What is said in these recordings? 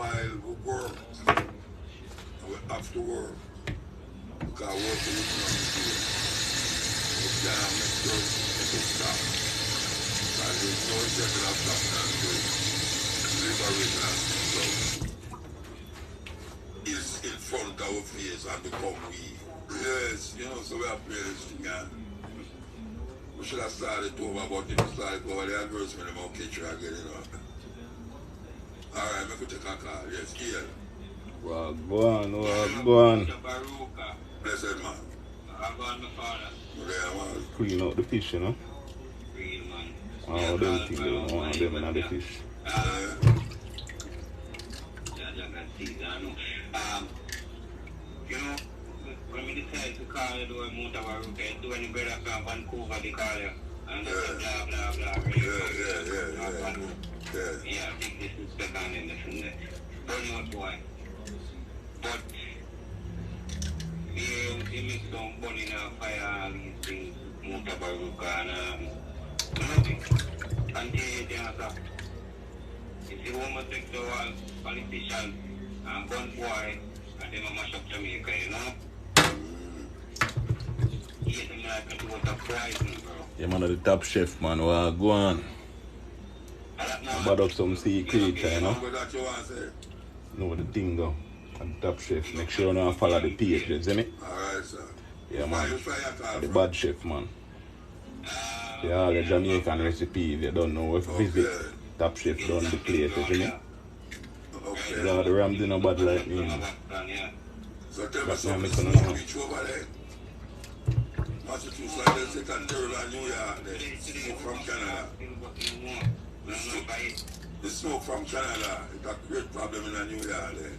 while we work. We have to work. Because working is not easy. We can't make sure to stop. Because there's no intention of stopping and doing liberation and so it's in front of our face and become we. Yes, you know, so we have played this thing and we should have started over, but if we started over the advertisement, we won't catch you again, you know. Alright, make we take a call. Yes, Kiel. Well, go on. Blessed man. Yeah, man. Clean out the fish, you know. Oh, them things, they don't want them in the fish. You know, when we decide to call it or move to our route, do any better from Vancouver, they call you. And blah, blah, blah. Yeah, I think this is better than this and that. Burn out boy. But, they make some money now, fire all these things, move to our route, and nothing. Continue to answer. If you want to take the wall, politician, and gun boy, and then mash up Jamaica, you know? Yeah, man, the top chef, man. Well, go on. Bad up some sea creature, you know? Know the thing, though. And the top chef. Make sure you don't follow the page, you see me? Alright, sir. Yeah, man. The bad chef, man. Yeah, all the Jamaican recipes, you don't know if you visit. Top chef done the plate, you see me? Okay. Yeah, the Rams in a bad like me, man. So tell me something, it's beach over there. Massachusetts, like the second, third, and New York, there. Smoke from Canada. The smoke from Canada, it's a great problem in New York there.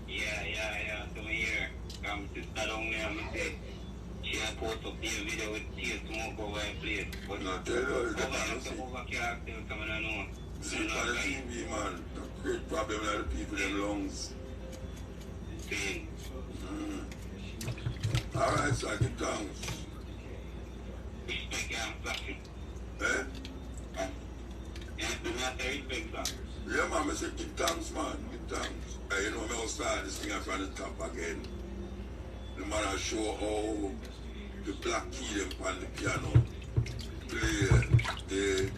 Yeah. So here, sister down there, I say, she had post up the video with tears smoke over a place. But No, tell you, over character, coming on know. See, on the TV, man, the great problem with the people in lungs. Alright, so I give thanks. Eh? Yeah, man, I say give thanks, man. Give thanks. You know, I will start this thing from the top again. The man will show how the black key them on the piano play the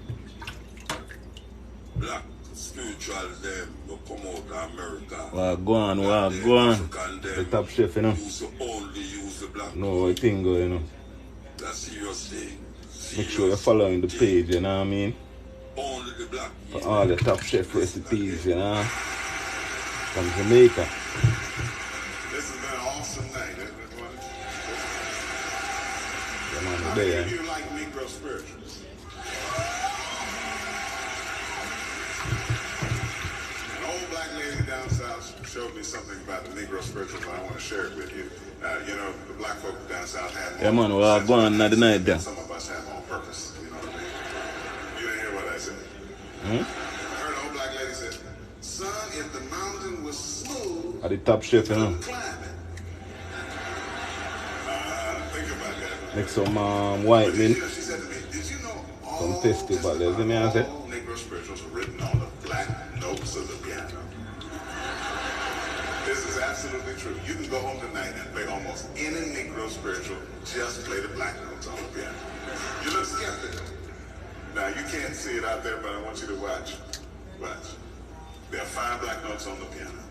black spirituals them will come out of America. Well, go on. The top chef, you know. Only use the black. No, I think, you know. That's serious thing. Make sure you're following the page, you know what I mean? Only the black. For all the top chef recipes, you know. From Jamaica. This has been an awesome night, everyone. Yeah, man, How there, many of you like Negro spirituals? An old black lady down south showed me something about the Negro spirituals, and I want to share it with you. You know, the black folk down south have. Yeah, man, well, go on the night there. Some of us have on purpose. You know what I mean? You didn't hear what I said. I heard an old black lady say, "Son, if the mountain was smooth, At the top chef, you know. climb it." Think about that. Make some whitening. She said to me, "Did you know all Some festival, just you see me, I said? all Negro spirituals are written on the black notes of the piano?" This is absolutely true. You can go home tonight and play almost any Negro spiritual, just play the black notes on the piano. You look skeptical. Now, you can't see it out there, but I want you to watch. Watch. There are 5 black notes on the piano.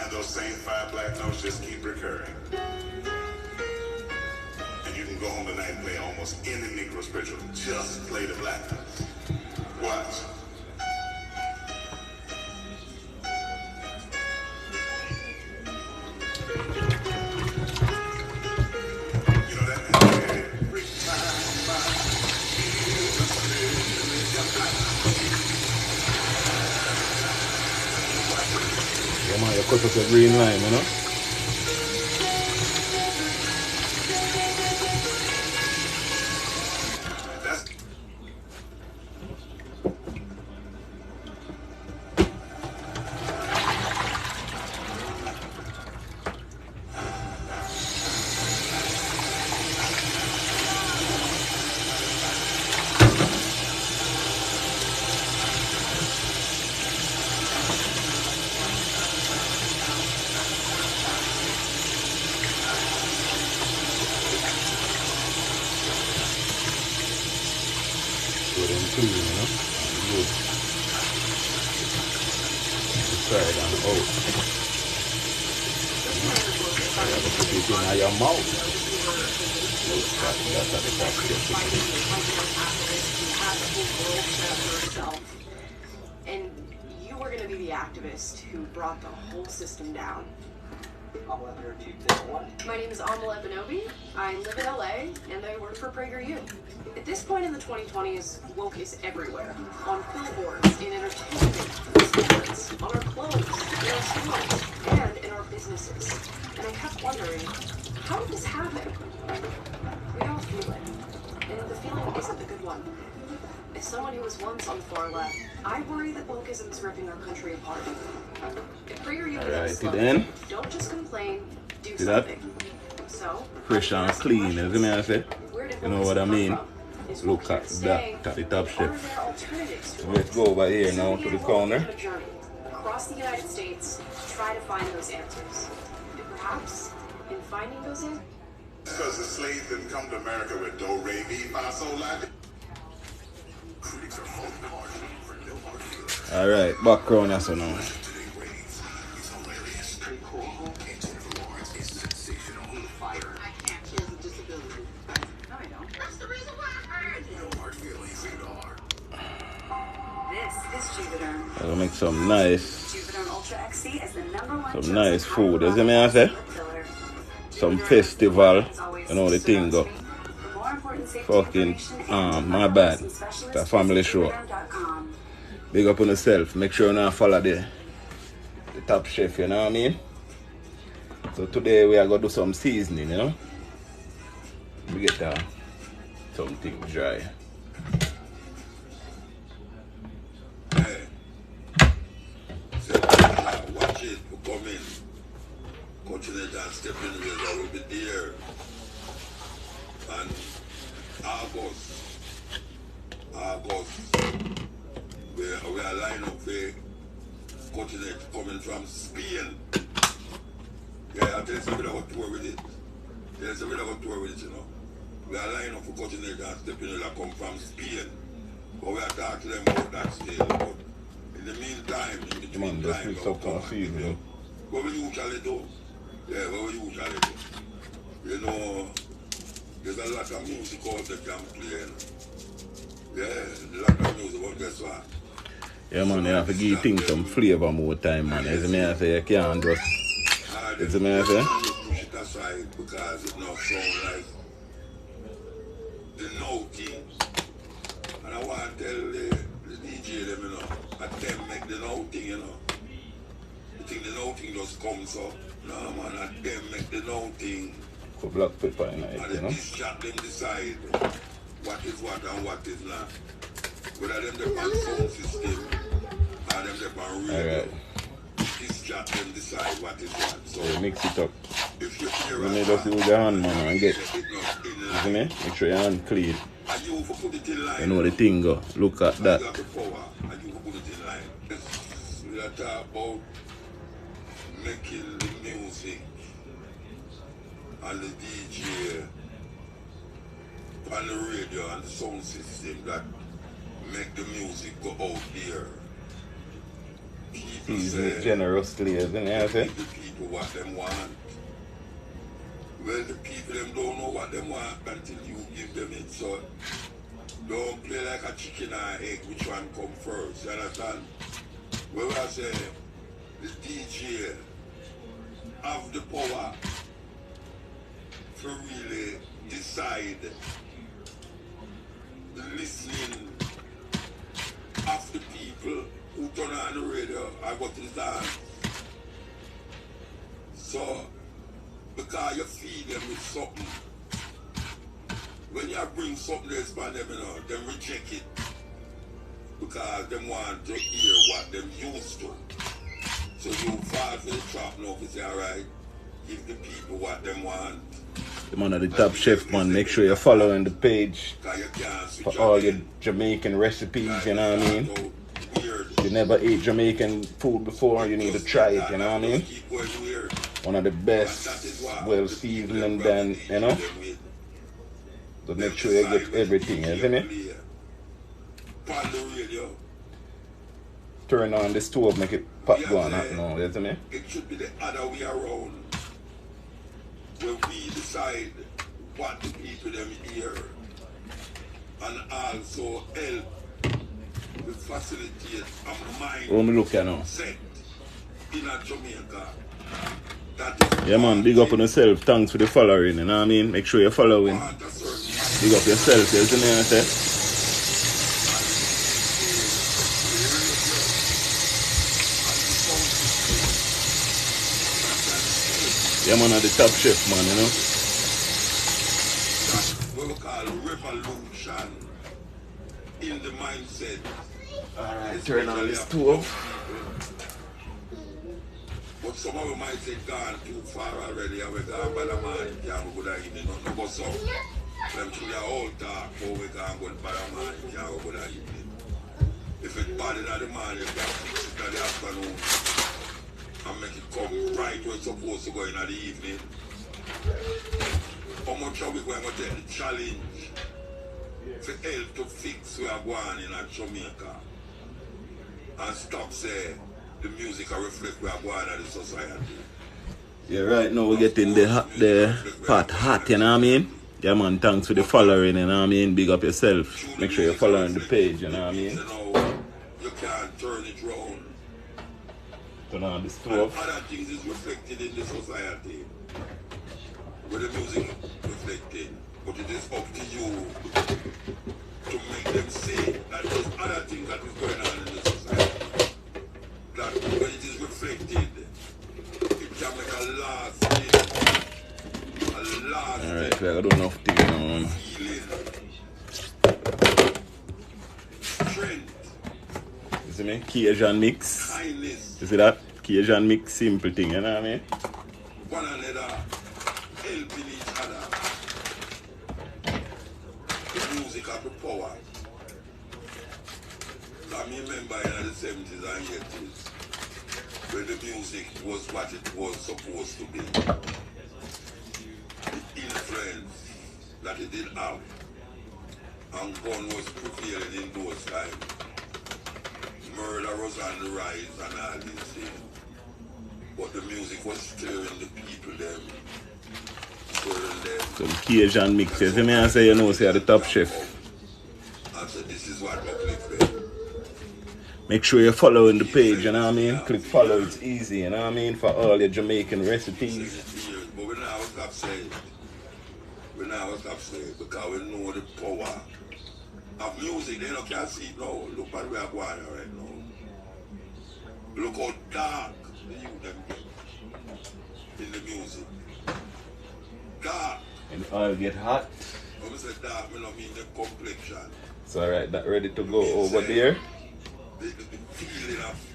And those same 5 black notes just keep recurring. And you can go home tonight and play almost any Negro spiritual, just play the black notes. Watch. Yeah, man, you cut up your green line, you know. sure them clean, you know. Good. Inside and out. You have to put it in your mouth. That's at the top chef. And you were going to be the activist who brought the whole system down. My name is Amal Ebanobi. I live in LA and I work for PragerU. At this point in the 2020s, woke is everywhere. On billboards, in entertainment, sports, on our clothes, in our schools, and in our businesses. And I kept wondering, how did this happen? We all feel it. And the feeling isn't the good one. As someone who was once on the far left, I worry that wokeism is ripping our country apart. If PragerU then. Don't just complain, do See something. So, fresh and clean, you see me I say? You know what I mean? Look at that, at the Top Chef. Let's go over here now to the corner. Across the United States, try to find those answers. And perhaps, in finding those answers... Because the slaves didn't come to America with do-re, mi, fa, sol, la. Alright, background as now. I'll make some nice food, you see me I say? Some festival, you know the thing go. Fucking, my bad. It's a family show. Big up on yourself. Make sure you not follow the Top Chef, you know what I mean? So today we are going to do some seasoning, you know? We get something dry. Hey. So, watch it, we come in. Continue and step in with I will be there. And August, we are line up for continent coming from Spain. Yeah, I tell you something about tour with it. There's a bit of a tour with it, you know. We are line up for continent and step in that come from Spain. But we are talking to them about that still. But in the meantime, in between time, what we usually do? Yeah, what we usually do? You know, there's a lot of music out there can play. Yeah, a lot of music, but guess what? Yeah, man, you have to give things some flavor more time, man. As me I say, you can't just... As me I say? Push it aside because it not sound like the no thing. And I want to tell the DJ them, you know, that them make the no thing, you know. You think the no thing just comes up? No, man, that them make the no thing. Put black pepper in it, and you know. this chat them decide what is what and what is not. Whether them depend on sound system or them depend on radio. Alright. This chat them decide what is what. So you mix it up. If you hear you need to see with your hand, man, and get. You see me? Make sure your hand clean. and you put it in line. You know the thing go. Look at that. You have the power and you put it in line. We are talking about making the music and the DJ and the radio and the sound system that make the music go out there. People say, generously, isn't it? give the people what them want. Well, the people them don't know what them want until you give them it. So don't play like a chicken or egg, which one come first. You understand? Well, I say the DJ have the power to really decide the listening of the people who turn on the radio. I go to the dance. So, because you feed them with something, when you bring something that's by them, you know, them reject it. Because them want to hear what them used to. So you fall for the trap now to say, alright, give the people what them want. The man of the Top Chef, man, make sure you're following the page for all your Jamaican recipes, you know what I mean? If you never ate Jamaican food before, you need to try it, you know what I mean? One of the best, well seasoned and, you know? So make sure you get everything, isn't it? on the radio. Turn on the stove, make it pop Yeah, go on yeah. that now, you see me? It should be the other way around. Where we decide what the people them hear. And also help to facilitate a mind What me look at now? set in a Jamaica. That is Yeah man, big up on yourself. Thanks for the following, you know what I mean? Make sure you're following. want a certain Big up yourself, you see me? I say? Yeah man, at the Top Chef man, you know? what we call revolution in the mindset. Alright, turn on the stove. But some of them might say gone too far already and we gone by the man, can't go good evening, nothing but some. Them through their whole talk, how we can't go by the man, can't go good evening. If it's bad in the morning, you can fix it in the afternoon and make it come right where it's supposed to go in the evening. How much are we going to take the challenge for help to fix where we're going in Jamaica and stop say the music will reflect where we're going in the society. Yeah, right now we're getting the pot hot, you know what I mean? Yeah man, thanks for the following, you know what I mean? Big up yourself. Make sure you're following the page, you know what I mean? You can't turn it round. Turn on the And stove. other things is reflected in the society. Where the music reflected. But it is up to you to make them see that there's other things that is going on in the society. That when it is reflected, it can make a lasting Alright, we gotta do enough things now, man. feeling. Strength, You see me? Cajun mix. kindness, You see that? Cajun mix, simple thing, you know what I mean? one another, helping each other. The music of the power. I remember in the 70s and 80s when the music was what it was supposed to be. The influence that it did have. And gun was prevailing in those times. Murder was on the rise and all these things. But the music was stirring the people them. Stirring them. Some Cajun mix, you see me? I say, you know, say the Top Chef. I said, this is what uplifted. Make sure you're following the page, you know what I mean? Click follow, it's easy, you know what I mean? For all your Jamaican recipes. But we now stop saying. We now stop saying because we know the power of music. They don't can see it now. Look what we are going right now. Look how dark the youth them get in the music. Dark. And all get hot. When we say dark, we don't mean the complexion. So alright, that ready to go over there. The feeling of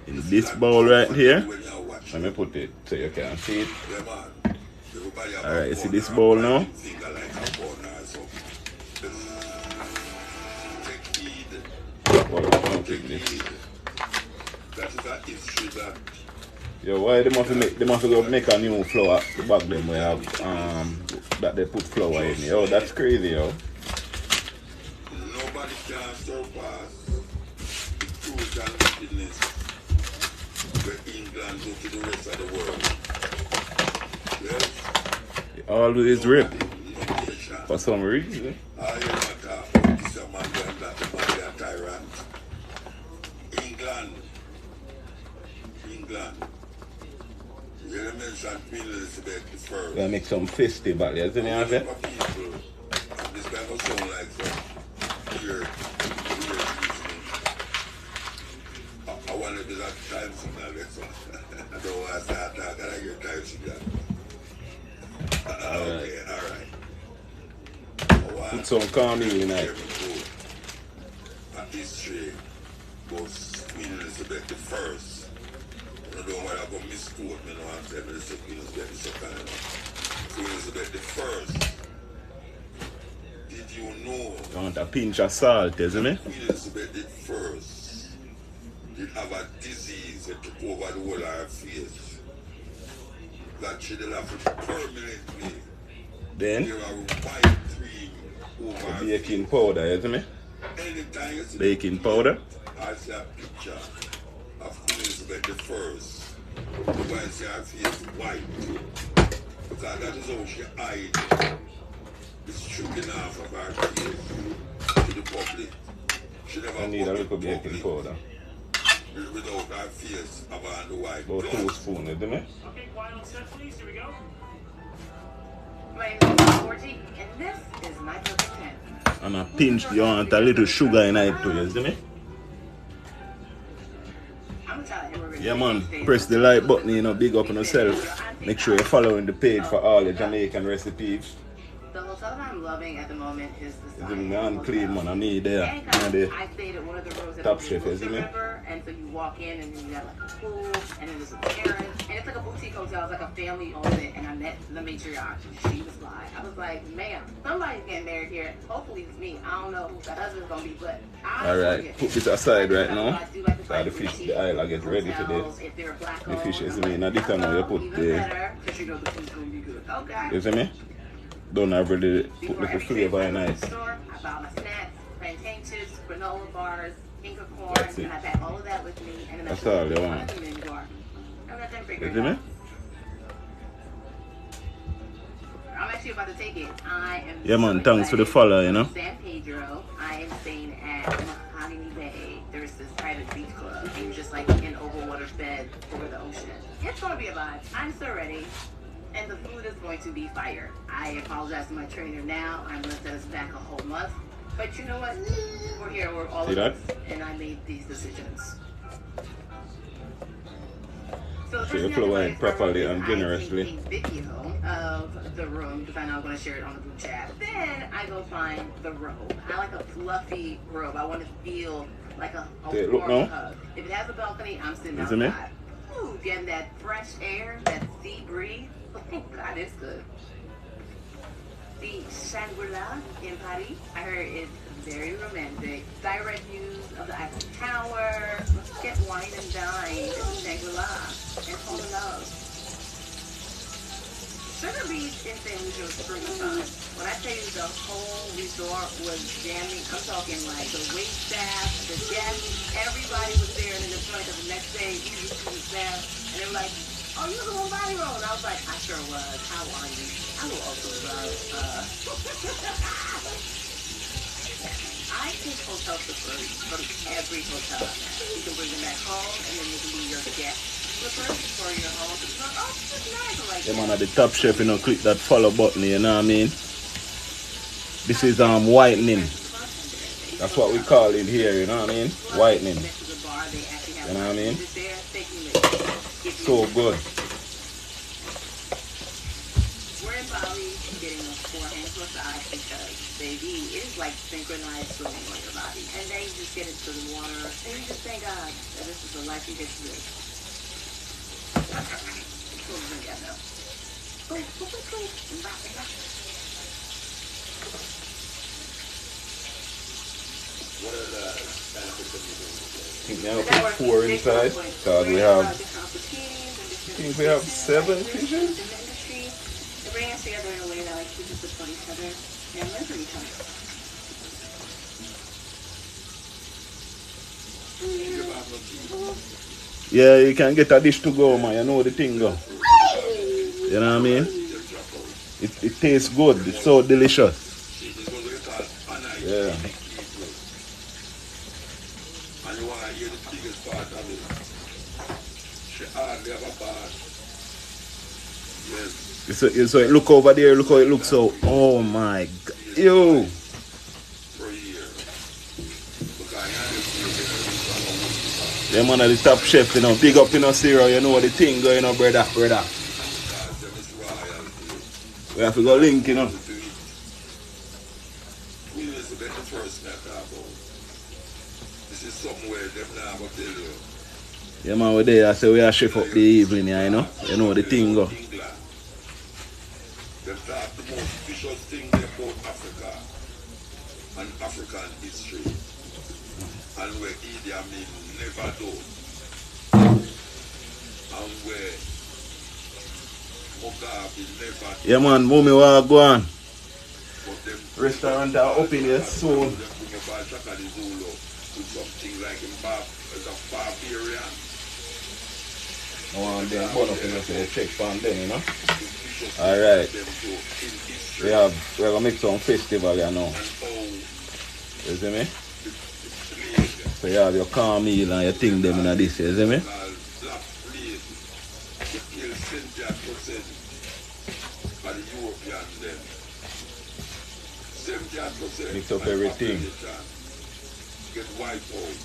In this bowl right here. when you're watching. Let me put it so you can see it. Yeah, man. Everybody have Alright, a you see gun this or a bowl pipe now? in finger like a gun or something. Take heed. Well, I don't Take think this. heed. That is a history that Yo, why they must go make a new flour the back them we have that they put flour in. Yo, that's crazy, yo. nobody can surpass the truth and wickedness where England go to the rest of the world. Yes? It always rip No nation. for some reason. I hear not talk about this a man and that a man they are tyrant. England. You hear mention Queen Elizabeth the first. Gonna make some festival, you see me? I say? People, this guy will sound like some weird reasoning. I wonder if there's a time signal there, so I don't want to start talking like your time signal. Okay, alright. Put some calming in it. A history was Queen Elizabeth the first. I don't know why I go misquote me now and say me say Queen Elizabeth the second. Queen Elizabeth the first. Did you know You want a pinch of salt, you see me? Queen Elizabeth the first did have a disease that took over the whole of her face? That she did have to permanently Then, wear a white cream over her baking face. powder, you see me? Anytime you see Baking powder. I see a picture of Elizabeth the First. The one see her face white. Because that is how she hide the stripping off of her face to the public. She never I need a walk little in baking public powder. without her face about the white About 2 cloth. spoons, isn't it? Okay, quiet on set, please. Here we go. My name is 14, and this is my top 10. And a pinch, you want a little sugar in it too, isn't it? I'm gonna try to Yeah man, press the like button, you know, big up on yourself. Make sure you're following the page for all the Jamaican recipes. The hotel that I'm loving at the moment is the It's in unclean man, I need there. I There. stayed at one of the rooms that Top overlooks Chef, the isn't it? river, and so you walk in and then you got like a pool, and then there's a terrace, and it's like a boutique hotel. It's like a family owns it, and I met the matriarch. She was like, I was like, ma'am, somebody's getting married here. Hopefully it's me. I don't know who the husband's gonna be, but Alright, put this aside right now. So the fish, the aisle I get ready for this. The fish is me. Now this time now you put the, you see me? Don't have really put little flavor in it. I bought my snacks, plantain chips, granola bars, Inca corn, That's it. and I packed all of that with me. And then That's I all you want. I'm not done You figuring see it me? out. I'm actually about to take it. I am Yeah, man, so thanks for the excited. follow, you know. San Pedro. I am staying at Mahogany Bay. There's this private beach club, and you're just like in overwater bed over the ocean. It's gonna be a vibe. I'm so ready. And the food is going to be fire. I apologize to my trainer now. I'm gonna set us back a whole month. But you know what? We're here, we're all See of that? us, and I made these decisions. So So you flow it properly and generously. I take a video of the room because I know I'm going to share it on the group chat. Then I go find the robe. I like a fluffy robe. I want to feel like a Okay, look warm now. hug. If it has a balcony, I'm sitting Isn't it? outside. Ooh, getting that fresh air, that sea breeze. Oh, God, it's good. The Shangri-La in Paris. I heard it's very romantic. Direct views of the Eiffel Tower. Let's get wine and dine at the Shangri-La and fall in love. Sugar Beach in St. Lucia was springtime. When I tell you the whole resort was jamming, I'm talking like the wait staff, the guests, everybody was there. And then the joint of the next day, you used to the staff, and they were like, "Oh, you was on body roll." And I was like, "I sure was. How are you?" I will also I take hotel slippers from every hotel. You can bring them back home, and then you can be your guest slippers for your home. It's like, oh, this is nice. I'm like, Yeah man, at the Top Chef, you know, click that follow button, you know what I mean? This is whitening. That's what we call it here, you know what I mean? Whitening. You know what I mean? So good. We're in Bali getting a 4-hand massage because, baby, it is like synchronized swimming on your body. And then you just get into the water and you just thank God that this is the life you get to live. What are the benefits of using I think now put 4 inside, because we have, I think we have 7 fishes. They bring us together in a way that like we can support each other and learn from each other. Yeah, you can get a dish to go, man. You know the thing go. You know what I mean? It tastes good. It's so delicious. Yeah. And you want to hear the biggest part of it. She hardly have a part. Yes, So it look over there, look how it looks so. Oh my God. Yo. for a year. Because I had Yeah man, the Top Chef, you know, big up in Syria, you know the thing going on, brother. We have to go link, you know. Elizabeth the First not about. This is something where them now will tell you. Yeah man, we're there, I say we are chef up the evening, yeah, you know. You know the thing go. They talk the most vicious thing about Africa and African history. And where Idi Amin never do. And where Mugabe never do. Yeah man, mommy, what go on? But them Restaurant are open here soon. them bring a by Shaka the Zulu with something like him as a barbarian. I want them burn up enough to check on them, you know. Alright. We're gonna make some festival here now. You see me? So you have your calm meal and you think them in this, you see me? Mix up everything. Get wiped out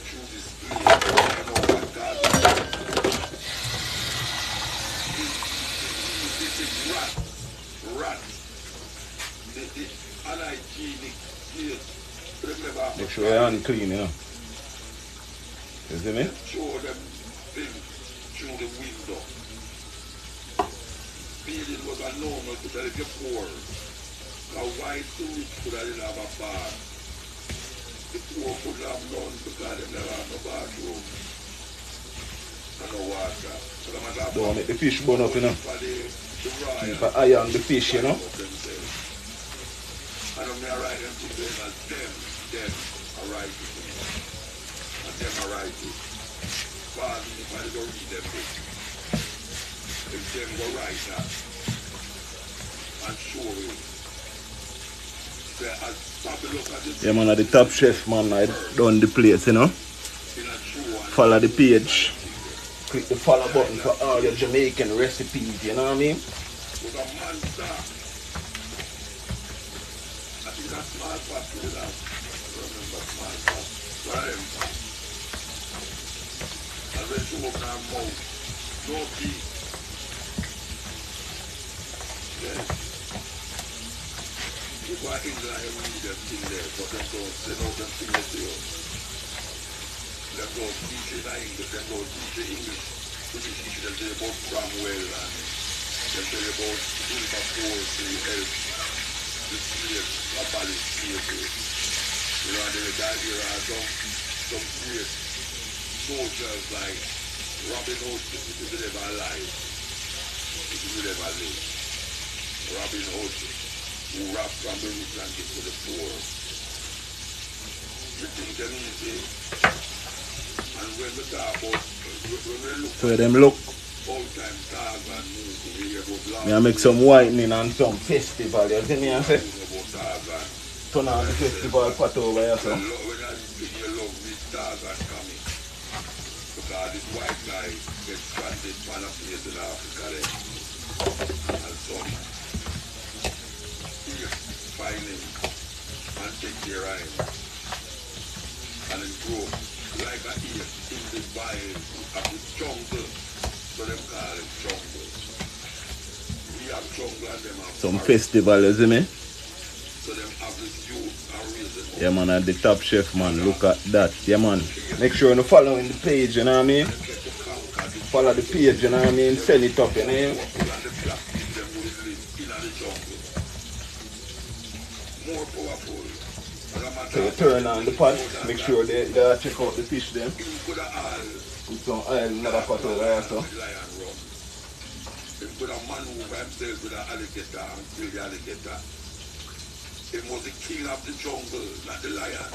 through this place. This is rat. The unhygienic place. Make sure your hand clean, you know. You see me? Show them things through the window. Feeling was a normal to tell you poor. A white suit could have have a bath. The poor could have none because they never have a bathroom. And no water. Don't make the fish burn up, you know. Keep an eye on the fish, you know. I don't mean I write them to them as them are right to me. And them are right to. But if I don't read them, if them go right now, and show you. Yeah, man, at the TopChef, man, I done the place, you know. Follow the page. Click the follow button for all your Jamaican recipes, you know what I mean? People are England and read them thing there, but them don't send out them thing to you. Them don't teach in English, them don't teach in English. Which is teach them tell you about Cromwell and them tell you about Wilberforce to help the slaves, abolish slavery. You know, and there are some great soldiers like Robin Hood, if you never alive, if you never live. Robin Hood, who rob from the rich and give to the poor. You think them easy? And when we talk about, when we look So them look. old-time Tarzan movie, we hear about I make some whitening and some festival, you see me I say? about Tarzan. Turn on the festival pot over here, so. When I see you love this Tarzan coming, because this white guy gets stranded on a place in Africa there. And some find him and take care of him and then grow like a ear in the vine of the jungle, so them call it jungle. We have jungle and them have Some forest. festival, you see me? So them have this youth and raise them Yeah, man, at the TopChef, man, look at that. Yeah, man, make sure you're following the page, you know what I mean? Follow the page, you know what I mean? Send it up, you know? and the black people them will live in the jungle. More powerful. So you turn on the pot, make sure they check out the fish then. Put some oil in another pot over there, so. He could have maneuvered himself with an alligator and kill the alligator. He was the king of the jungle, not the lion.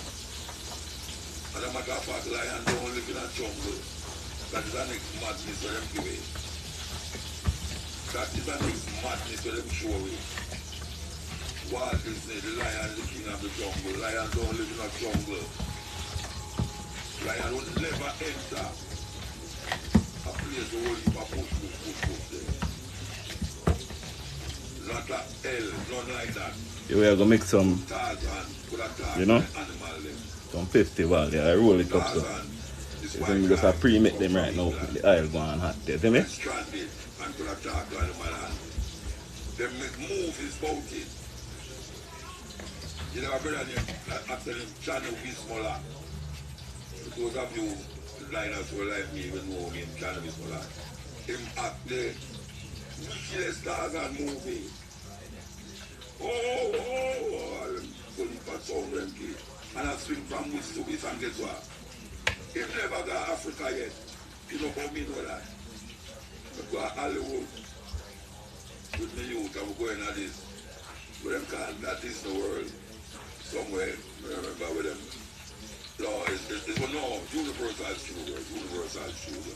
As a matter of fact, lion don't live in a jungle. That is the next madness for them give it. That is the next madness for them show it. Walt Disney, the lion is the king of the jungle. Lion don't live in a jungle. Lion would never enter a place where you push there. Not a hell, none like that. Yeah, we are gonna make some, Tarzan, put a Tarzan you know, animal there. some festival. Yeah, I roll it up so. Tarzan, this You white see me just guy, pre-make them right now. The oil going hot there, see me? stranded and put a Tarzan animal on. Them make movies about it. You know, brother name, after him, Channel Bismola. Those of you liners who like me will know him, Channel Bismola. Him act the wickedest Tarzan movie. Fully for sound them kids. And I swing from west to west and guess what? Him never got Africa yet. You know how me know that? I go to Hollywood with me youth, I'm going at this. But them call that is the world. somewhere, I remember with them. No, it's no Universal Studio. Universal Studio.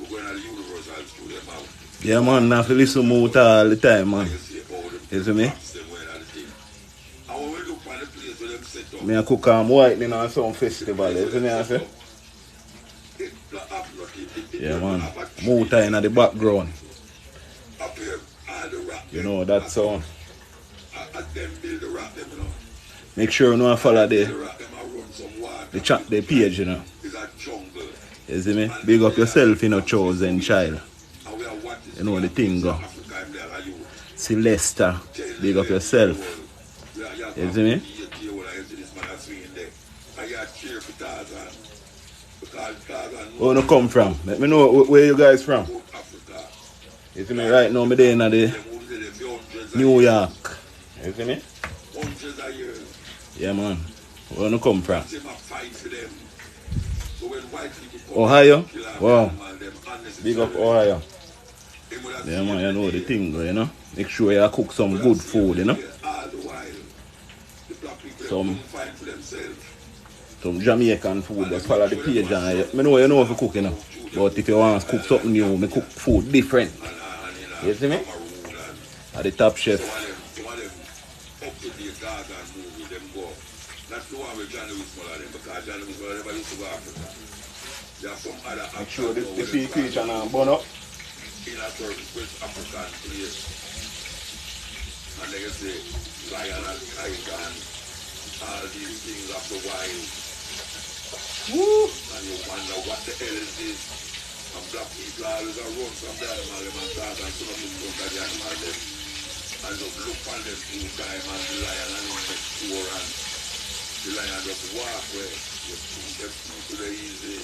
We're going to the Universal Studio now. Yeah, man, I have to listen more all the time, man. You see me? And when we look at the place where them set up, Me a cook Whitening on some festival, you see me? I say? Yeah, man. More time in the background. up here, all the rock. You know that sound. Them build the rock, them, you know. Make sure you know I follow The the rock, them, I run some water. the page, you know. It's a jungle. You see me? Big up yourself, you know, chosen child. And we are watching. You know the thing go. Africa, I'm there, like you. Celesta, big up yourself. You see me? Where you come from? Let me know where you guys from. You see me? Right now, I'm there in the New York. You see me? Yeah, man. Where you come from? Ohio? Wow. Big up Ohio. Yeah, man, you know the thing, you know. Make sure you cook some good food, you know. Some Jamaican food, just follow the page and I know you know if you cook, you know. But if you want to cook something new, I cook food different. You see me? At the Top Chef. Make sure the sea creature now burn up. In a certain West African place. And they say lion and tiger and all these things of the wild. Woo! And you wonder what the hell is this? And black people always run from the animal them and start and some of them look at the animal them. And just look on them 2 times and the lion and him make sure and the lion just walk away. You think them people are easy.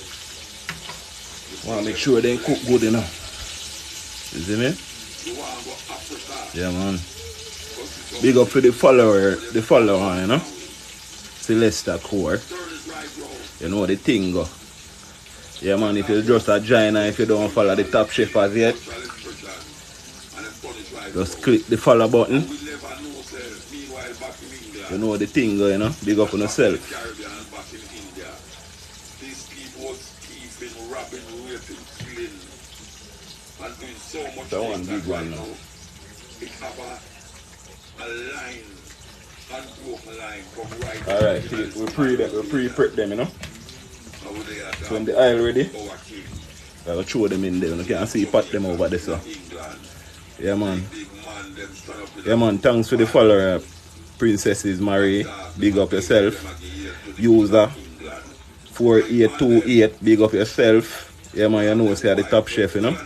Want to make sure they cook good, you know. You see me? Yeah, man. Big up for the follower, you know. Celesta Core. You know the thing go. Yeah, man, if you're just a joiner, if you don't follow the Top Chef as yet, just click the follow button. You know the thing go, you know. Big up on yourself. And doing so much that one big one now. It have a line, unbroken line from right. Alright, we pre-prep them, you know. So when the oil ready, I'll throw them in there. You can see pot them over there, so. Yeah, man. Yeah, man, thanks for the follower, Princesses Marie. Big up yourself. User 4828, big up yourself. Yeah, man, you know, say the Top Chef, you know.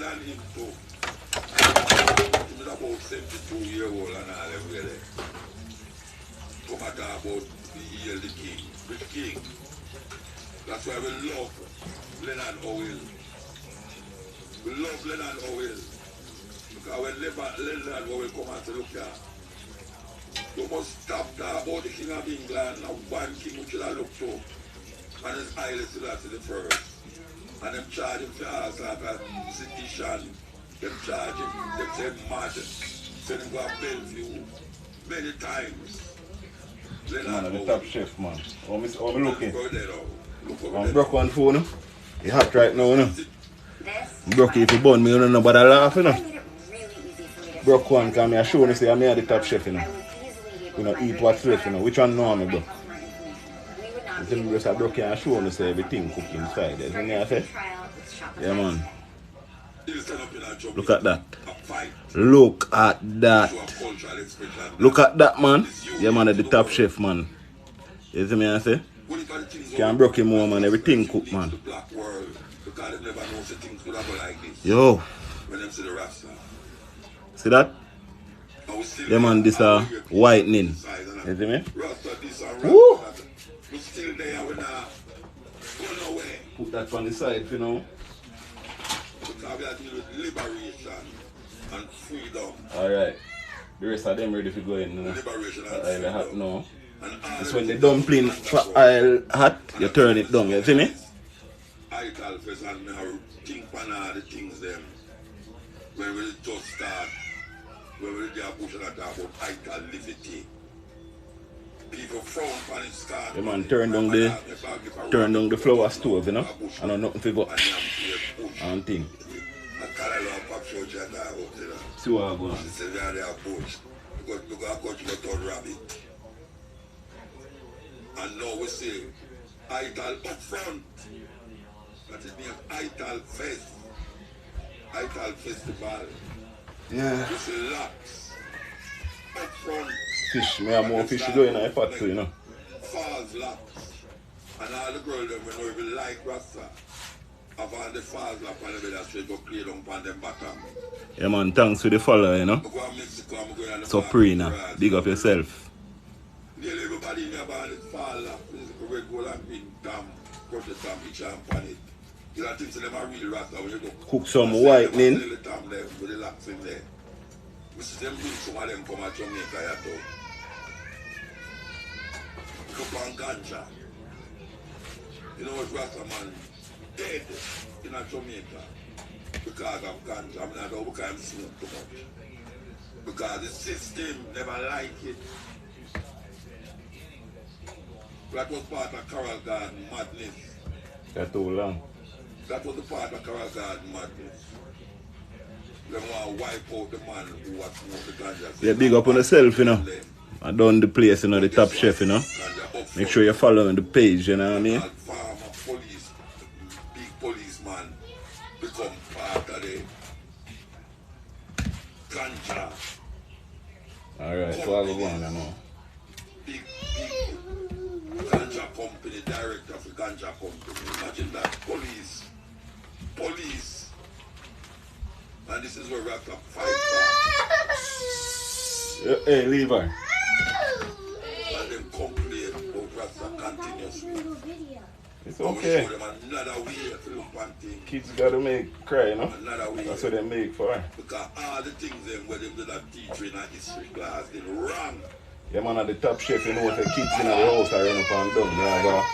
That's why we love Leonard Oil. We love Leonard Oil. Because when Leonard Oil come out to look at, you must stop talking about the King of England and one king which you look to. And his Haile Selassie the first. And them charge him for us like a citizen. Them charge him, them say mad. Send him go to Bellevue many times. Man, the Top Chef, man. How me looking? I'm broke one phone, you know. It's hot right now, you know. Broke if you burn me, you don't know about that laugh, you know. Broke one, because I show you, say I'm the Top Chef, you know. You know, eat what's left, you know. Which one know me, bro? You see me just a broke and show you, say everything cooked inside. You see me, I say? Yeah, man. Look at that. Look at that. Look at that, man. Yeah, man, the Top Chef, man. You see me, I say? Can't broke him more, man. Everything cooked, man. Yo. See that? Yeah, man, this whitening. You see me? Woo! Put that on the side, you know. Alright. The rest of them ready to go in, you know. Oil hot now. It's when the dumpling for oil hot, you turn it down, you see me? I tell first and I think on all the things them. When we just start, when we just push and talk about I tell liberty. People frown upon it, start. Yeah, man, turn down the flour stove, you know. I know nothing for but and thing. See what I go on. And now we say, Idol up front. That is named Idol Fest. Idol Festival. Yeah. We say locks. Up front. Fish, me have more fish to go in my pot too, you know. Falls locks. And all the girls them we know even like Rasta. Have all the falls locks on the bed that straight go play down on them bottom. Yeah man, thanks for the follow, you know. I go to Mexico, I'm going on the Supreme, big up yourself. Nearly everybody in here about it fall locks. Red, gold and green tam, cut the tam, each and pan it. You don't think so them are real Rasta when you go. Cook some whitening. The tam there with the locks in there. We see them doing some of them come at Jamaica here too. Cup and ganja. You know what Rasta man dead in Jamaica because of ganja. I mean I don't because I'm smoke too much. Because the system never like it. That was part of Carol Garden madness. That's too long. That was the part of Carol Garden madness. They want to wipe out the man who was smoking the ganja. Yeah, big up on yourself, you know. I done the place, you know, the Top Chef, you know. Make sure you're following the page, you know what I mean? Farmer, police, big policeman become part of the ganja. Alright, so I'll go on, you know. Big ganja company, director of the ganja company. Imagine that. Police. And this is where we have to fight back. Hey, leave her. And then complain about Rasta continuously. It's And we okay. show them another way to look on things. Kids gotta make cry, you know. Another way. That's what they make for her. Because all the things them where they did that teacher in a history class, they wrong. Yeah, man, at the Top Chef, you know, if the kids in the house are running up and down, you know,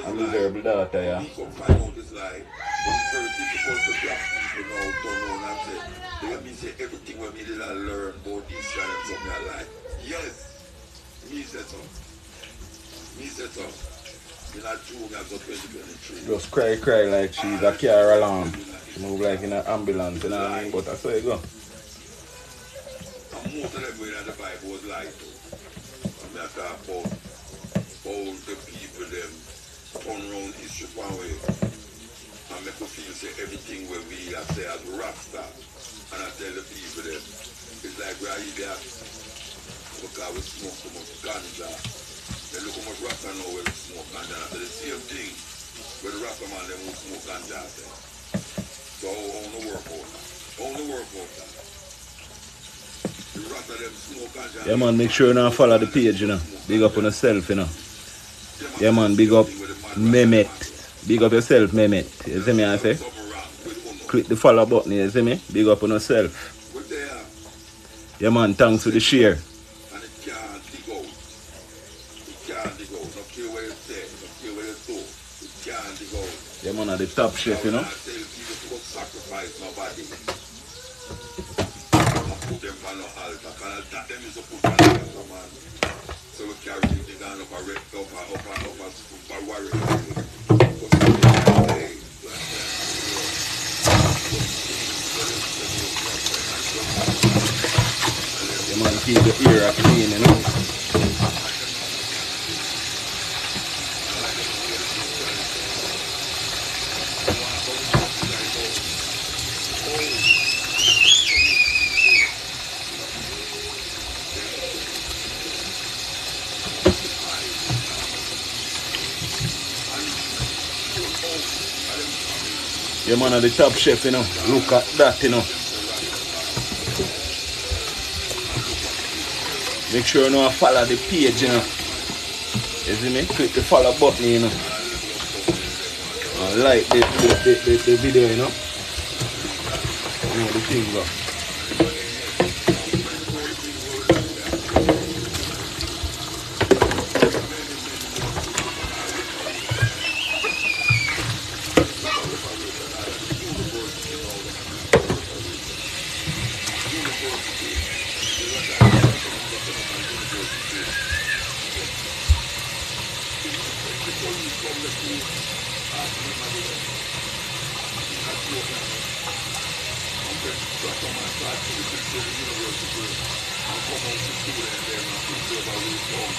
a miserable daughter, yeah. We come find out it's like, it's very difficult to black people now turn around and say, they let me say everything when me did I learn about this kind of something I like. Yes, me said so. Me said so. In a June, I got 2023. Just cry like she's a car alarm. She move like in an ambulance, you know what I mean? But that's how you go. And most of them going at the Bible was like, I'm not talking about all the people them turn around history one way and make us feel say everything where we are say as Rasta and I tell the people them it's like we are idiots because we smoke so much ganja. They look how much Rasta now when we smoke ganja. And I say the same thing with the Rasta man them who smoke ganja. So how to work out that? How to work out that? The Rasta them smoke ganja. Yeah, man, make sure you now follow the page, you know. Big up on yourself, you know. Yeah, man, big up Mehmet. Big up yourself, Mehmet. You see me, I say? Click the follow button, you see me? Big up on yourself. Yeah, man, thanks for the share. And it can't dig out. It can't dig out. Don't care where it's there. Don't care where it's do. It can't dig out. Yeah, man, at the Top Chef, you know. I tell people to go sacrifice nobody. Don't put them on no altar. Because that them is to put on the altar, man. So we carry the gun up a red, up a warrior. Yeah, man, keep the ear clean, you know. Yeah, man, at the Top Chef, you know. Look at that, you know. Make sure you know follow the page, you know. You see me? Click the follow button, you know. And like the video, you know. You know the thing go. from the food, after the money, that's what I'm going to drop on my side to the university and come out to school and then I think over with home.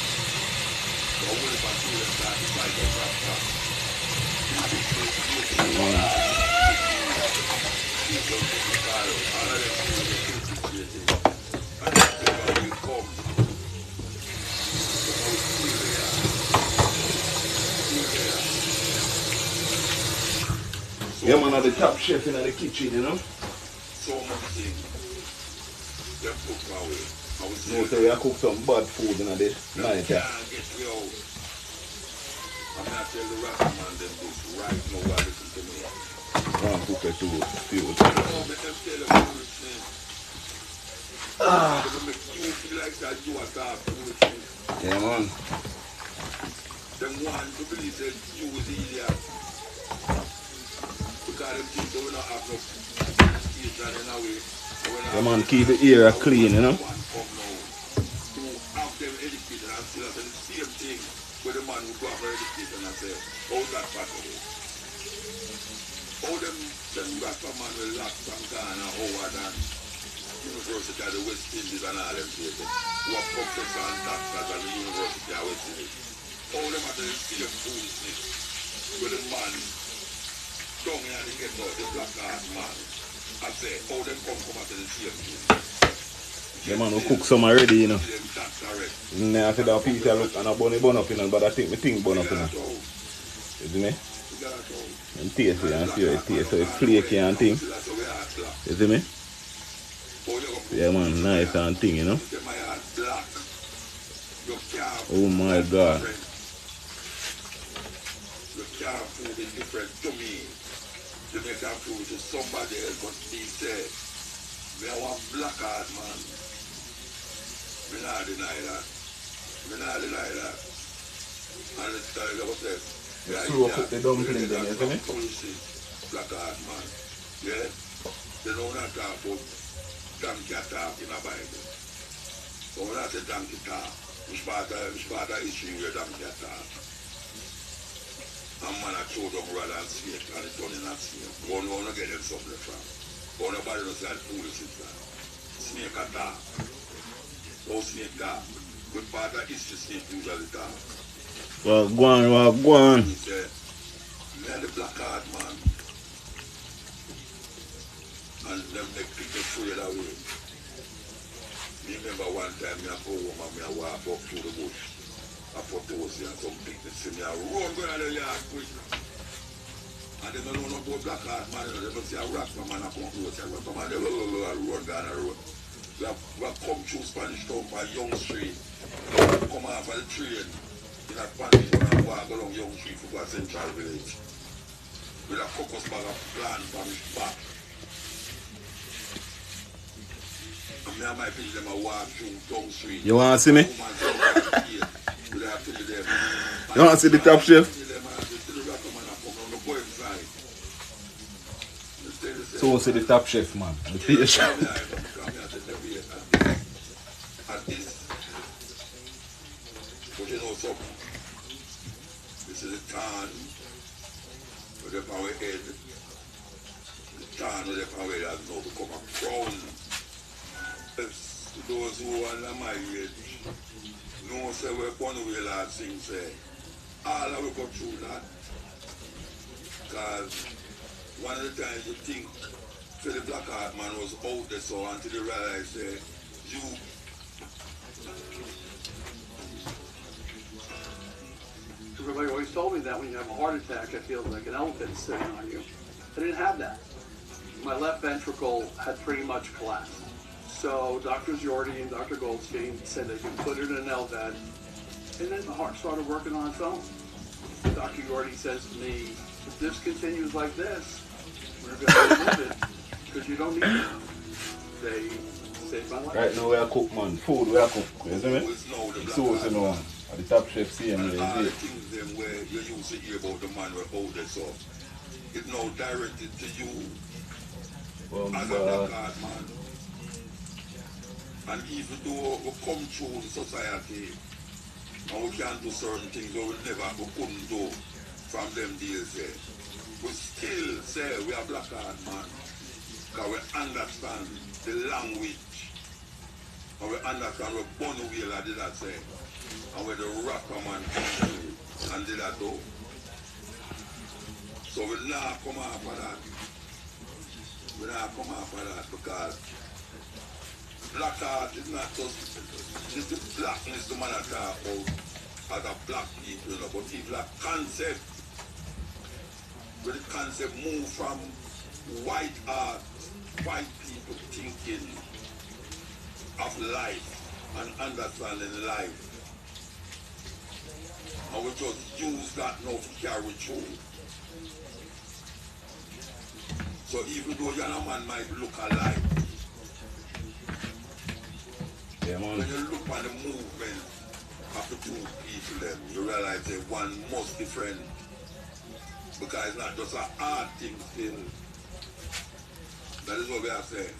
So I will back to the start to fight the factor. Yeah, man, are the top chef in the kitchen, you know? So much things. They cook my way. No, so we cook some bad food in the night. Yeah. I'm not telling the rap man them this right now while listen to me. One cook it too. Oh, make them tell them foolishness. They make you feel like that you are talking foolishness. Yeah, man. Them want to believe that you is idiot. Because them think they will not have no station in a way. Yeah, man, keep the area clean, you know? To have them educated and still have the same thing with the man who got her education and say, how's that possible? How them rapper man will lock from Ghana, Howard and University of the West Indies and all them places, who are professors and doctors at the University of West Indies. How them at the same foolishness with the man down here to get out, the black ass man. I say, how them come at the same thing. Yeah, man, we cook some already, you know. And I said that Peter look and I bun up, you know, but I think my thing bun up, you know. You see me? And taste it and see how it tastes. So it's flaky and thing. You see me? Yeah, man, nice and thing, you know. Oh my God. Your food is different to me. Jamaican food to somebody else, but he said, me I want black heart, man. Me not deny that. And it's time I was there. So I put the dumpling in, isn't it? Black heart, man. Yeah? They don't want to talk about donkey talk in the Bible. So when I say donkey talk, which part of issue where donkey talk? And man, I throw them rather than snake and it's turning at snake. Go on to get them something from. Go on nobody knows that foolish is that. Snake attack. No snake talk. Good part of history snake usually talk. Well, go on. He said, man, the black heart, man. And them they pick the trail away. Me remember one time me I go home and me I walk up through the bush. I put those here and some picnic see me I run going out of the yard quick. And they don't know no about black heart, man. They don't see a rock, man. I come close and rock, man. They run down the road. We have come through Spanish Town by Young Street. Come off of the train. In a Spanish Town and walk along Young Street for go to Central Village. With a focus bag of plant from his back. And me and my people them a walk through Young Street. You want to see me? You want to see the top chef? So see the top chef, man. The fish. But you know something? This is the tan with the power head. The tan with the power head has now become a crown. Those who are my age know say we're going to be last thing say. All of we go through that. Because one of the times you think the black heart man was out there so until you realize you Everybody always told me that when you have a heart attack, it feels like an elephant sitting on you. I didn't have that. My left ventricle had pretty much collapsed. So Dr. Jordy and Dr. Goldstein said they could put it in an LVAD, and then the heart started working on its own. Dr. Jordy says to me, if this continues like this, we're going to remove it because you don't need it. They saved my life. Right now we are cook, man. Food we are cook. You see me? Sauce, you know. The top chef saying and all the it. things them where you used to hear about the man who hold it so it's now directed to you as a black heart man. And even though we come through the society and we can't do certain things that we couldn't do from them days there. We still say we are black heart man. Because we understand the language. And we understand what Bono Wheeler did that say. And where the rapper man came through and did that too. So we not come off of that. We not come off of that because black heart is not just the blackness the man that talk about as a black people, you know, but it's a concept. Where the concept move from white art, white people thinking of life and understanding life. And we just use that now to carry through. So even though your man might look alike, yeah, man. when you look at the movement of the two people, then you realize that one must be different. Because it's not just an art thing still. That is what we are saying.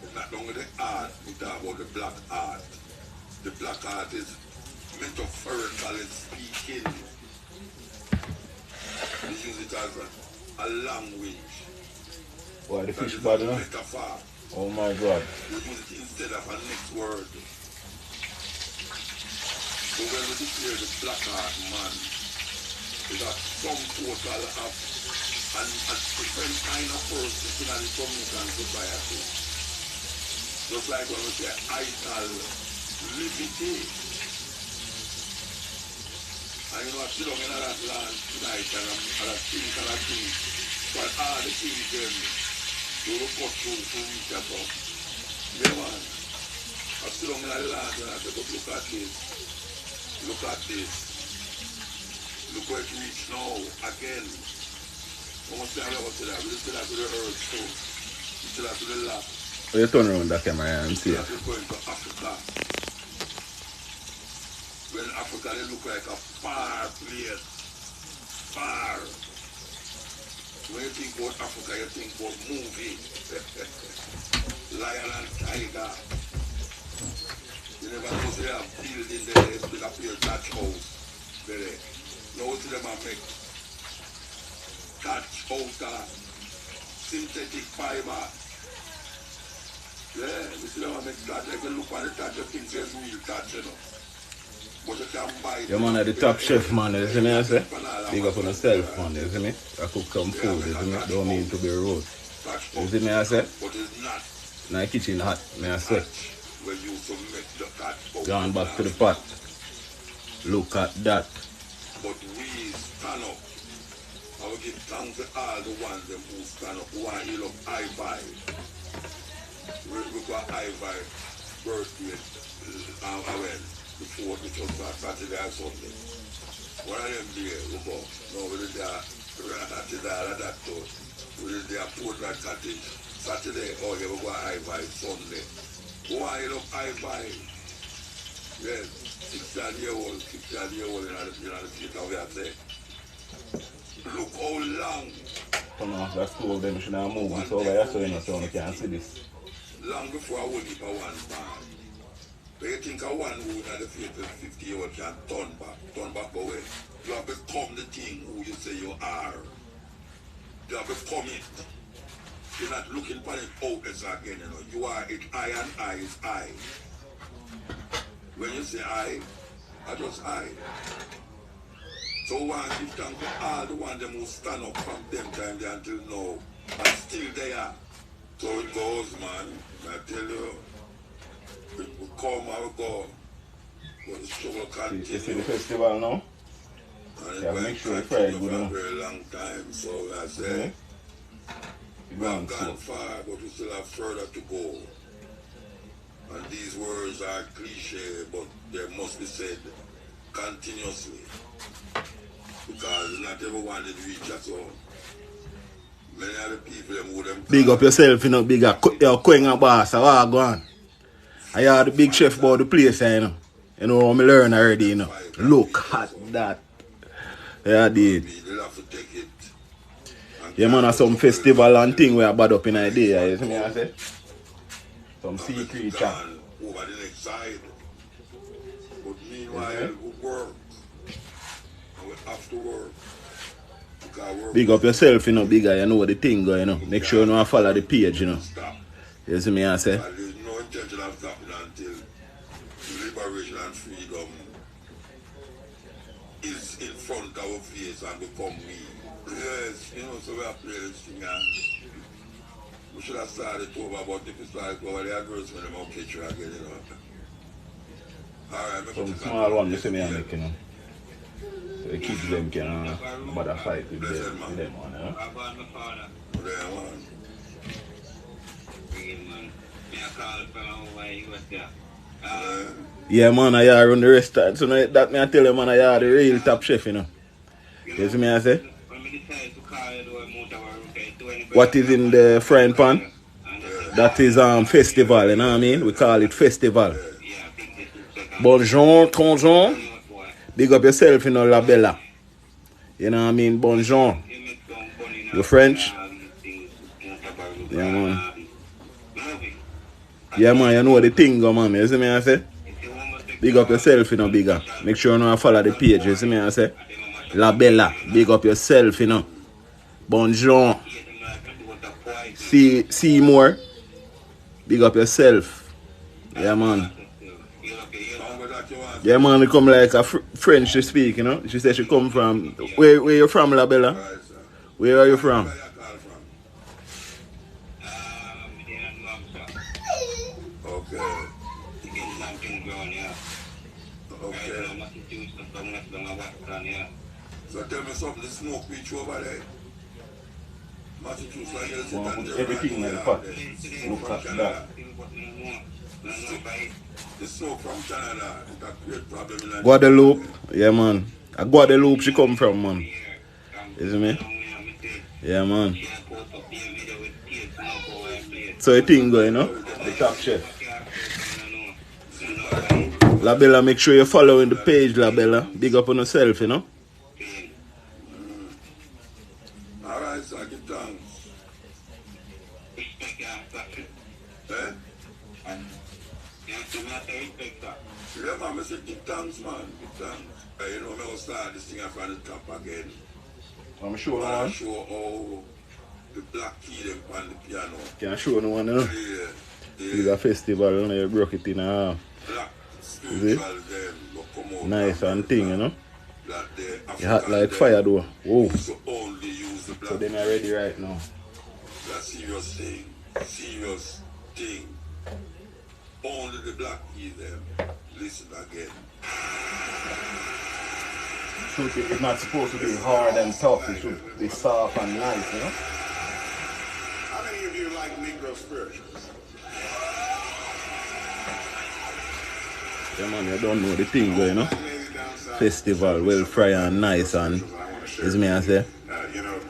It's not only the art, we talk about the black art. The black art is metaphorically speaking. We use it as a language. Why the fish bad, you know? Metaphor. Oh my God. We use it instead of a next word. So when we declare the black art man, is that some total of a different kind of person in the community society. Just like when we say idol liberty. And you know, I sit down in that land tonight and I think, but all the things them, you will cut through to reach us up. Yeah, man. I sit down in that land and I say, look at this. Look at this. Look where it reached now, again. Almost say I never say that. We just say that to the earth too. We say that to the lap. Oh, you turn around that camera and see it. We're going to Africa. When Africa, they look like a far place. Far. When you think about Africa, you think about movie. Lion and tiger. You never know they have building there, they still have your Dutch house. There. Now see them make Dutch out of synthetic fiber. Yeah, you see them make Dutch. If you look at the Dutch, you think there's real Dutch, you know. But you can buy it. Yeah, man, at the top chef, man, you see me, I say? Big up on yourself, man, you see me? I cook some food, you see me? Don't mean to be rude. You see me, I say? But it's not. Now the kitchen hot, me I say. When you to make the cat out. Gone back to the pot. Look at that. But we stand up. I will give thanks to all the ones them who stand up, who are heal up high five. We got high five birthday, before which was Saturday and Sunday. One of them there, we go. No, we did that, that too. We did there, Portland Cottage. Saturday, oh yeah, we got high five Sunday. Who are heal up high five? Yes, 16-year-old in the street of here say. Look how long. Come on, that's two of them should not move this over here so you can't see this. Long before I would give a one bag. Do you think a one would at the 50-year-old can turn back away? You have become the thing who you say you are. You have become it. You're not looking for it outwards again, you know. You are it, I and I is I. When you say I just I. So I want to give thanks to all the ones them who stand up from them time there until now. And still they are. So it goes, man. I tell you, we come and we go. But the struggle continues. You see the festival now? And Yeah, make sure you fry good for a now. very long time. So I say, we have gone far, but we still have further to go. And these words are cliche, but they must be said continuously. Because not everyone did reach us all. Many of the people them who them Big up yourself, you know, big up your queen and boss, how go on. I are the big chef about the place, you know. You know, I learn already, you know. Look at that. Yeah, I did. they'll have to take it. Yeah, man, some festival and thing where I bad up in a day, you see me, I say? Some sea creature. Gone over the next side. But meanwhile, we work. And we have to work. Big up yourself, you know, bigger, you know the thing go, you know. Make sure you know follow the page, you know. You see me I say? There's no intention of stopping until liberation and freedom is in front of our face and become we. Yes, you know, so we are playing this thing and we should have started over, but if we start over the adverts when they catch you again, you know. Alright, Some small one, you see me I make, you know. So the kids them can bother fight with them one, you know. Yeah, man, I run the restaurant. So that me I tell you, man, I are the real top chef, you know. You see me I say? What is in the frying pan? That is festival, you know what I mean? We call it festival. Bonjour, tonjon. Big up yourself, you know, La Bella. You know what I mean? Bonjour. You French? Yeah, man. Yeah, man, you know the thing, go, man. You see me I say? Big up yourself, you know, bigger. Make sure you know follow the page, you see me I say? La Bella. Big up yourself, you know. Bonjour. See more. Big up yourself. Yeah, man. Yeah, man, you come like a French to speak, you know. She said she come from... Where you from, La Bella? Where are you from? Okay. So tell me something, the smoke reach over there. Massachusetts, like you Well, put everything in the pot. Look at that. The smoke from Canada, that great problem in Nigeria. Guadeloupe. Yeah, man. A Guadeloupe she come from, man. You see me? Yeah, man. So the thing go, you know? The top chef. La Bella, make sure you're following the page, La Bella. Big up on yourself, you know? Alright, so I give thanks. Yeah, man, I say give thanks, man. Give thanks. You know, I'm going to start this thing from the top again. I'm sure no I one. show how the black key them on the piano. Can't show no one, you know? Yeah. It's a festival, you know, you broke it in half. Black spiritual them will come out. Nice and thing, you know? That the You hot like fire, though. Whoa. used to only use the black. So then I'm ready right now. That's serious thing. Serious thing. Only the black key them. Listen again. So it's not supposed to be hard and tough. It should be soft and nice, you know? How many of you like Negro spirituals? Yeah, man, you don't know the thing, you know? Festival, well fry and nice and... Is me I say?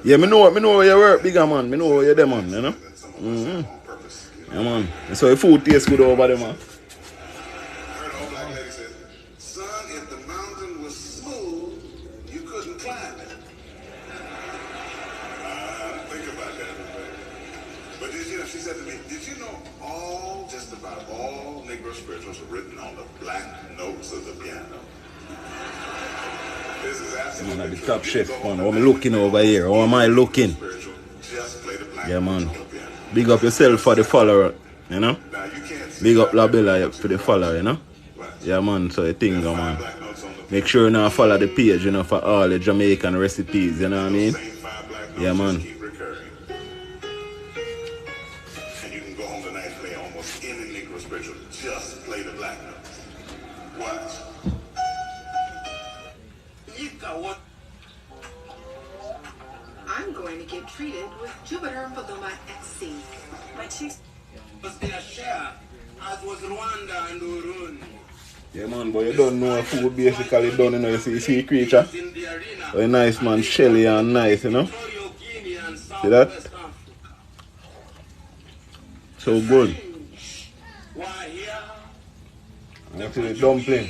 Yeah, me know where you work, bigger man. Me know where you're there, man, you know? Mm-hmm. Yeah, man. So the food tastes good over there, man. I heard an old black lady say, son, if the mountain was smooth, you couldn't climb it. Think about that. But did you know, she said to me, did you know just about all Negro spirituals are written on the black notes of the piano? This is absolutely Man, the true. top chef, man. How am I looking over here? How am I looking? Just play the black Yeah, man. notes on the piano. Big up yourself for the follower, you know? Now, you can't see Big up black La Bella notes for the follower, you know? Right. Yeah, man. So the thing, go, man. Black notes on the Make sure you now follow the page, you know, for all the Jamaican recipes, you know what I mean? same five black notes Yeah, man. just keep recurring. And you can go home tonight and play almost any Negro spiritual. Just play the black notes. Watch. I'm going to get treated with Jupiter Paluma XC. My cheeks. Was their share, as was Rwanda and Burundi. Yeah, man, but you don't know food basically done, you know, you see creature. Very nice, man, shelly and nice, you know? See that? So good. And see the dumpling.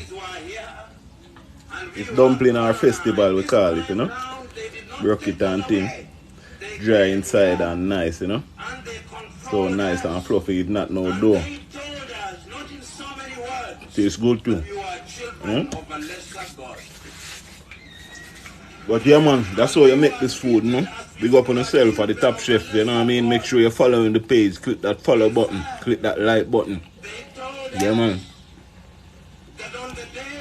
It's dumpling our festival, we call it, you know? Broke it and thing. Dry inside and nice, you know? So nice and fluffy, it's not no dough. Tastes good too. But yeah, man, that's how you make this food, no? Big up on yourself at the Top Chef, you know what I mean? Make sure you're following the page. Click that follow button. Click that like button. Yeah, man.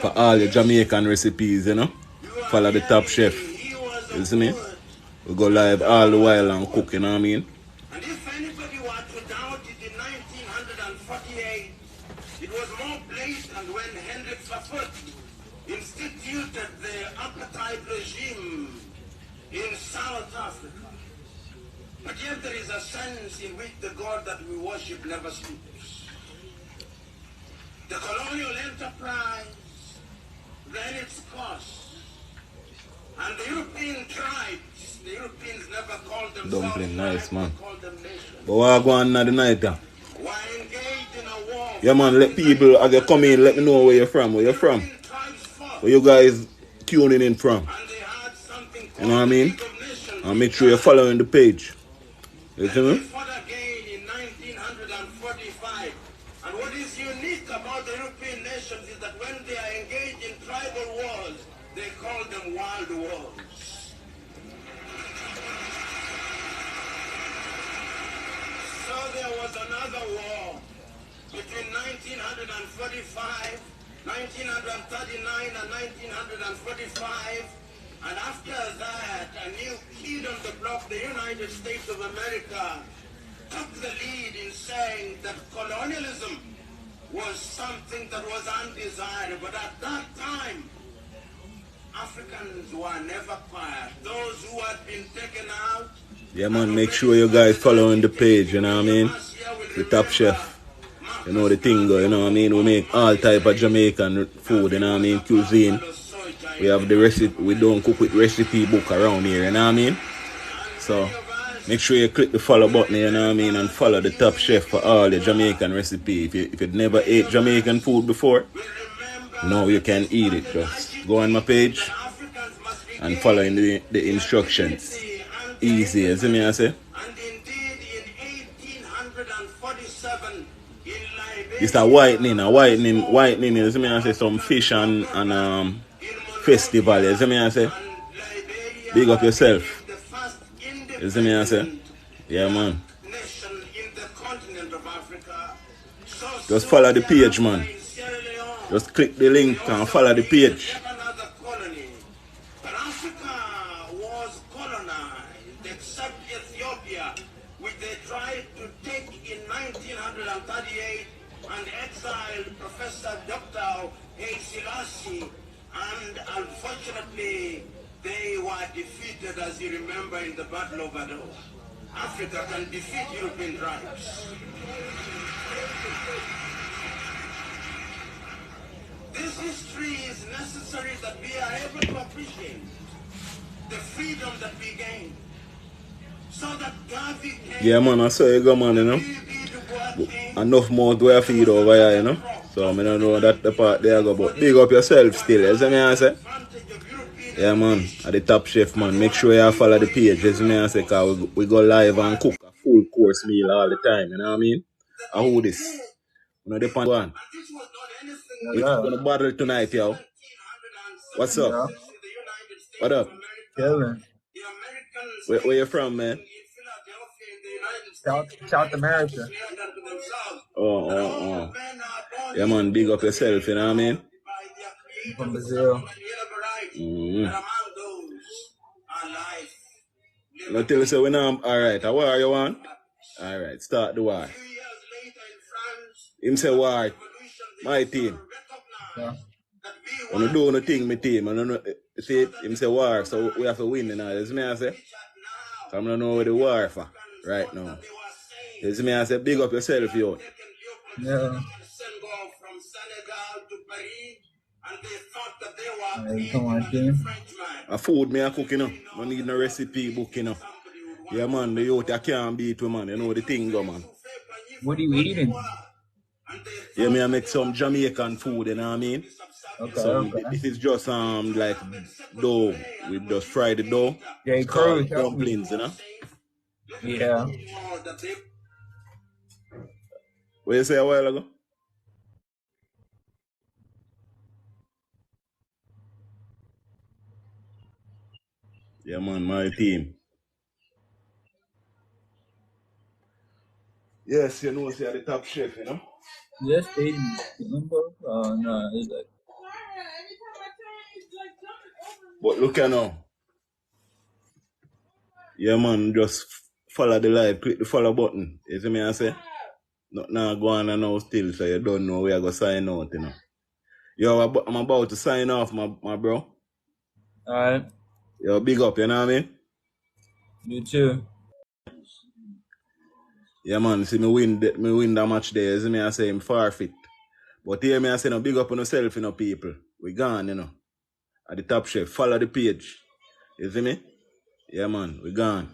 For all your Jamaican recipes, you know? Follow the Top Chef. You see me? We go live all the while and cook, you know what I mean? And if anybody were to doubt it in 1948, it was more blatant when Hendrik Vervoort instituted the apartheid regime in South Africa. But yet there is a sense in which the God that we worship never sleeps. The colonial enterprise ran its course. And the European tribes, the Europeans never called themselves Dumpling, nice, tribes, man. they called them nations. But what go on at the night, yeah? Were engaged in a war. Yeah, man, let people, as they come in, let me know where you're from. Where you're from? Where you guys tuning in from? And they had something You know what I called the mean? League of Nations. And make sure you're following the page. You see They me? fought again in 1945. And what is unique about the European nations is that when they are engaged in tribal wars, they call them wild wars. So there was another war between 1945, 1939 and 1945. And after that, a new kid on the block, the United States of America, took the lead in saying that colonialism was something that was undesirable. But at that time, Africans were never quiet. Those who had been taken out. Yeah, man, make sure you guys following the page, you know what I mean? The Top Chef. You know the thing, you know what I mean? We make all type of Jamaican food, you know what I mean? Cuisine. We have the recipe, we don't cook with recipe book around here, you know what I mean? So, make sure you click the follow button, you know what I mean? And follow the Top Chef for all the Jamaican recipe. If you've never ate Jamaican food before, now you can eat it. Just go on my page and follow the instructions. Easy, you see me I say? And indeed, in 1847, in Liberia, It's a whitening, you see me I say? Some fish and festival, you see me I say? Big up yourself. the first You see me I say? independent Yeah, man. nation in the continent of Africa. So Just soon follow the they page, were man. in Sierra Leone. Just click the link and follow the page. Yet another colony. But Africa was colonized, except Ethiopia, which they tried to take in 1938 and exiled Professor Dr. Haile Selassie. And unfortunately, they were defeated, as you remember, in the Battle of Adwa. Africa can defeat European tribes. This history is necessary that we are able to appreciate the freedom that we gained. So that Garvey came, Yeah, man, I saw you go, man, you know? Enough mouth where I feed over here, you know? So, I don't know that the part there go, but big up yourself still, you see me I say? Yeah, man, at the Top Chef, man. Make sure you follow the page, you see me I say? Because we go live and cook a full course meal all the time, you know what I mean? I hold this. You know, the pan one. We're gonna battle tonight, yo. What's up? Yeah, What up? chilling. Where you from, man? South America. Oh. Yeah, man, big up yourself, you know what I mean? I'm from Brazil. No, tell us when I'm alright. What are you want? Alright, start the war. Him say war. My team. Yeah. When you do anything, my team. I don't know. See, him say war, so we have to win now. You see me I say? So I don't know what the war for right now. You see me I say, big up yourself, yo. Yeah. Come on, team. A food me I cook, you know. No need no recipe book, you know. Yeah, man, the youth I can't beat with, man. You know the thing go, man. What are you eating? Yeah, me I make some Jamaican food, you know what I mean? Okay. This is just like dough. We just fry the dough. J. It's called Cruz, help me. dumplings, you know? Yeah. What you say a while ago? Yeah, man, my team. Yes, you know, see, the top chef, you know. Yes, stayed in Colombo. Oh no, it's like But look at now. Yeah, man, just follow the live, click the follow button. You see me, I say? Nothing now go on and now still, so you don't know where I go sign out, you know. Yo, I'm about to sign off, my bro. alright. Yo, big up, you know what I mean? You too. Yeah, man, see me win that match there. You see me, I say I'm forfeit. But here me, I say no, big up on yourself, you know, people. We gone, you know. At the Top Chef, follow the page. You see me? Yeah, man, we gone.